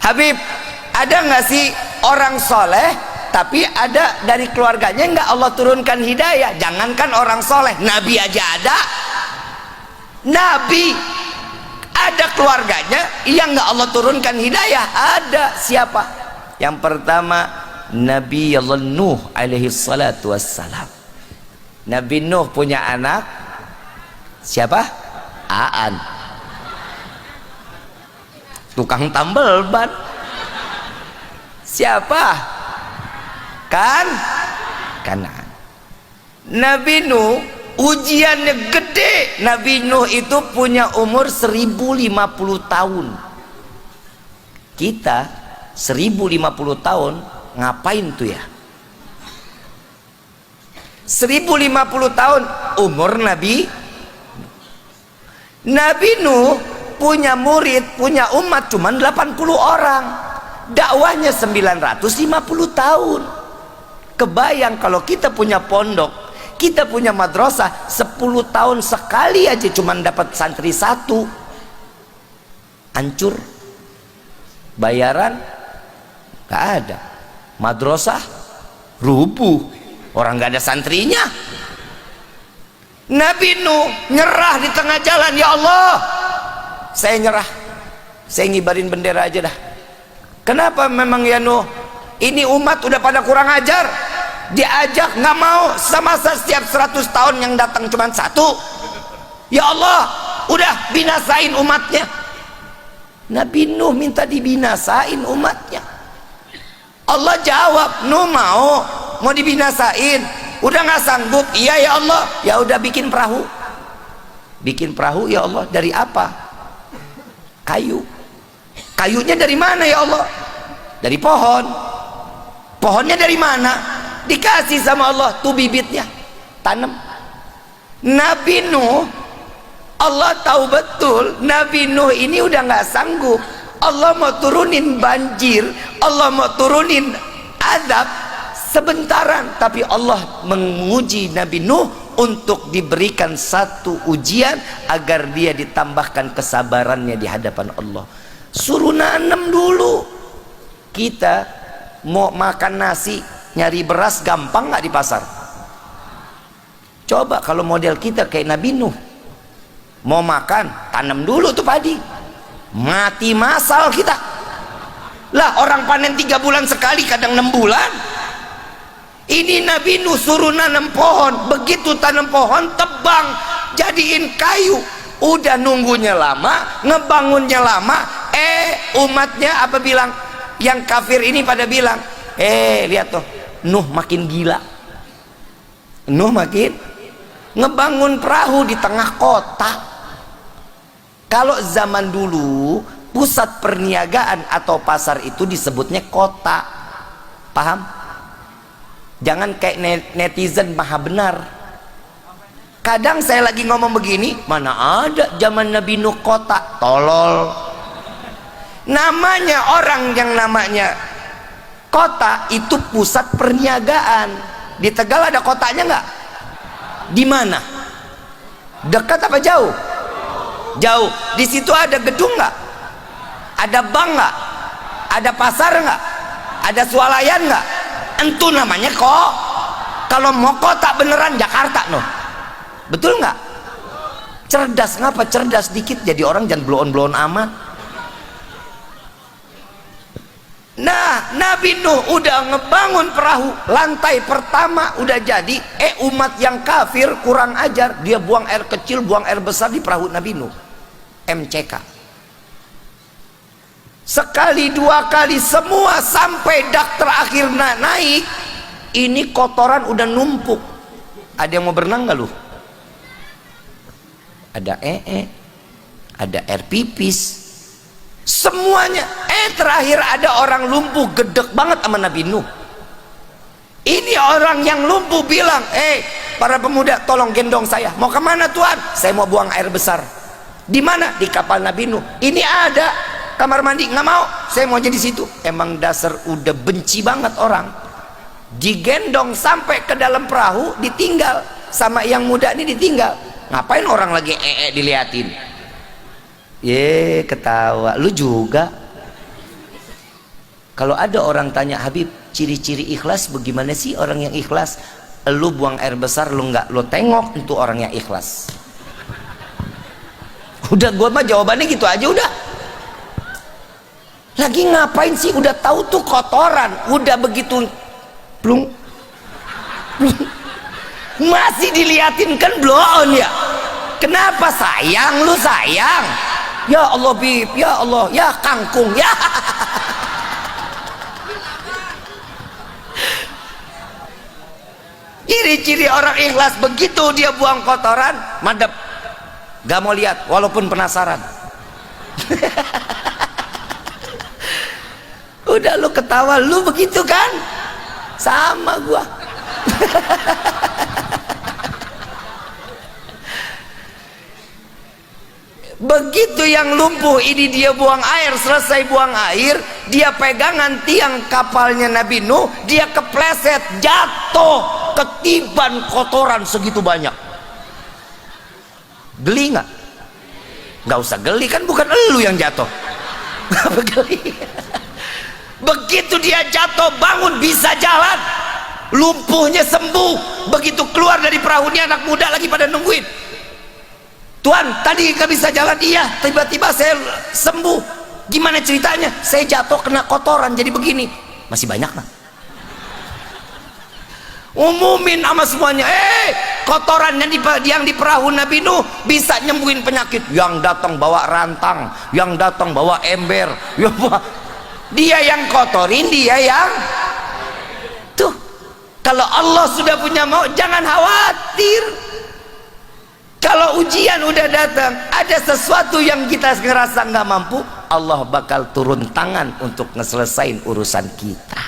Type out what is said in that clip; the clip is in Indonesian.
Habib, ada nggak sih orang soleh tapi ada dari keluarganya nggak Allah turunkan hidayah? Jangankan orang soleh, nabi aja ada. Nabi ada keluarganya yang nggak Allah turunkan hidayah. Ada. Siapa? Yang pertama, Nabi Allah Nuh alaihi salatu wassalam. Nabi Nuh punya anak siapa? Aan, tukang tambal ban. Siapa? Kanaan. Nabi Nuh ujiannya gede. Nabi Nuh itu punya umur 1050 tahun. Kita 1050 tahun ngapain tuh ya? 1050 tahun umur Nabi Nuh punya murid, punya umat cuman 80 orang. Dakwahnya 950 tahun. Kebayang kalau kita punya pondok, kita punya madrasah 10 tahun sekali aja cuman dapat santri satu, hancur. Bayaran gak ada, madrasah rubuh, orang gak ada santrinya. Nabi Nuh nyerah di tengah jalan. Ya Allah, saya nyerah, saya ngibarin bendera aja dah. Kenapa memang ya Nuh? Ini umat udah pada kurang ajar. Diajak nggak mau, semasa setiap 100 tahun yang datang cuma satu. Ya Allah, udah binasain umatnya. Nabi Nuh minta dibinasain umatnya. Allah jawab, Nuh mau dibinasain, udah nggak sanggup. Iya ya Allah, ya udah bikin perahu. Bikin perahu ya Allah, dari apa? Kayu. Kayunya dari mana ya Allah? Dari pohon. Pohonnya dari mana? Dikasih sama Allah tuh bibitnya, tanam. Nabi Nuh, Allah tahu betul Nabi Nuh ini udah nggak sanggup. Allah mau turunin banjir, Allah mau turunin azab sebentaran, tapi Allah menguji Nabi Nuh untuk diberikan satu ujian agar dia ditambahkan kesabarannya di hadapan Allah. Suruh nanam dulu. Kita mau makan nasi, nyari beras gampang nggak di pasar? Coba kalau model kita kayak Nabi Nuh, mau makan tanam dulu tuh padi, mati masal kita lah. Orang panen 3 bulan sekali, kadang 6 bulan. Ini Nabi Nuh suruh nanam pohon, begitu tanam pohon tebang jadiin kayu. Udah nunggunya lama, ngebangunnya lama. Umatnya apa bilang? Yang kafir ini pada bilang, lihat tuh, Nuh makin gila. Nuh makin ngebangun perahu di tengah kota. Kalau zaman dulu pusat perniagaan atau pasar itu disebutnya kota, paham? Jangan kayak netizen maha benar. Kadang saya lagi ngomong begini, mana ada zaman Nabi Nuh kota, tolol. Namanya orang yang namanya kota itu pusat perniagaan. Di Tegal ada kotanya nggak? Di mana? Dekat apa jauh? Jauh. Di situ ada gedung nggak? Ada bank nggak? Ada pasar nggak? Ada swalayan nggak? Entu namanya kok. Kalau mau kota beneran Jakarta noh. Betul nggak? Cerdas. Ngapa cerdas dikit jadi orang jangan bloon-bloon amat. Nah, Nabi Nuh udah ngebangun perahu, lantai pertama udah jadi. Umat yang kafir kurang ajar, dia buang air kecil, buang air besar di perahu Nabi Nuh. MCK. Sekali, 2 kali, semua sampai dak terakhir naik. Ini kotoran udah numpuk. Ada yang mau berenang nggak lu? Ada ada air pipis, semuanya. Terakhir ada orang lumpuh, gedek banget sama Nabi Nuh. Ini orang yang lumpuh bilang, para pemuda tolong gendong saya. Mau kemana Tuhan? Saya mau buang air besar. Di mana? Di kapal Nabi Nuh. Ini ada kamar mandi. Nggak mau, saya mau jadi situ. Emang dasar udah benci banget orang. Digendong sampai ke dalam perahu, ditinggal sama yang muda ini, ditinggal. Ngapain orang lagi diliatin? Ketawa. Lu juga Kalau ada orang tanya, Habib, ciri-ciri ikhlas bagaimana sih orang yang ikhlas? Lu buang air besar, lu nggak lu tengok itu orang yang ikhlas. Udah, gua mah jawabannya gitu aja udah. Lagi ngapain sih? Udah tahu tuh kotoran, udah begitu plung, plung. Masih diliatin kan bloon ya. Kenapa sayang lu sayang? Ya Allah Bib, ya Allah, ya kangkung, ya. Ciri-ciri orang ikhlas begitu dia buang kotoran, madep, gak mau lihat walaupun penasaran. Udah lu ketawa, lu begitu kan? Sama gua. Begitu yang lumpuh ini dia buang air, selesai buang air, dia pegangan tiang kapalnya Nabi Nuh, dia kepleset, jatuh, ketiban kotoran segitu banyak. Geli nggak? Nggak usah geli, kan bukan elu yang jatuh. Nggak geli. Begitu dia jatuh, bangun, bisa jalan, lumpuhnya sembuh. Begitu keluar dari perahunya, anak muda lagi pada nungguin. Tuan, tadi nggak bisa jalan. Iya, tiba-tiba saya sembuh. Gimana ceritanya? Saya jatuh kena kotoran jadi begini. Masih banyak lah. Umumin sama semuanya. Kotoran yang di perahu Nabi Nuh bisa nyembuhin penyakit. Yang datang bawa rantang, yang datang bawa ember. Dia yang kotorin, dia yang tuh. Kalau Allah sudah punya mau, jangan khawatir. Kalau ujian udah datang, ada sesuatu yang kita ngerasa nggak mampu, Allah bakal turun tangan untuk ngeselesain urusan kita.